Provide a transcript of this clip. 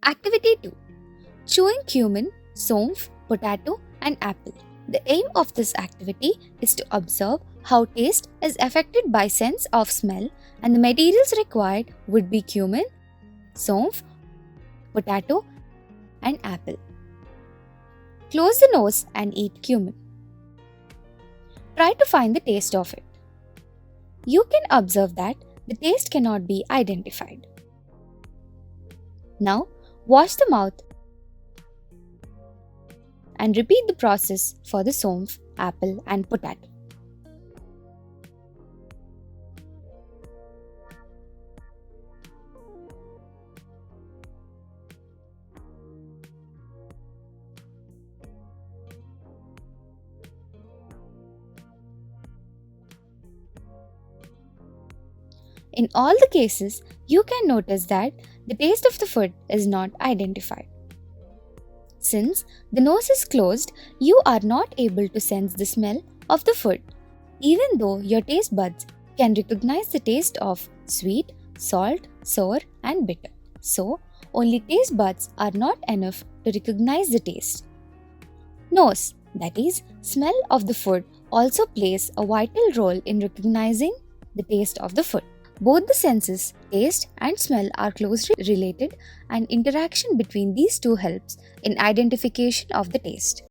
Activity 2. Chewing cumin, saunf, potato and apple. The aim of this activity is to observe how taste is affected by sense of smell, and the materials required would be cumin, saunf, potato and apple. Close the nose and eat cumin. Try to find the taste of it. You can observe that the taste cannot be identified. Now, wash the mouth and repeat the process for the saunf, apple and potato. In all the cases, you can notice that the taste of the food is not identified. Since the nose is closed, you are not able to sense the smell of the food, even though your taste buds can recognize the taste of sweet, salt, sour and bitter. So, only taste buds are not enough to recognize the taste. Nose, that is, smell of the food, also plays a vital role in recognizing the taste of the food. Both the senses, taste and smell, are closely related, and interaction between these two helps in identification of the taste.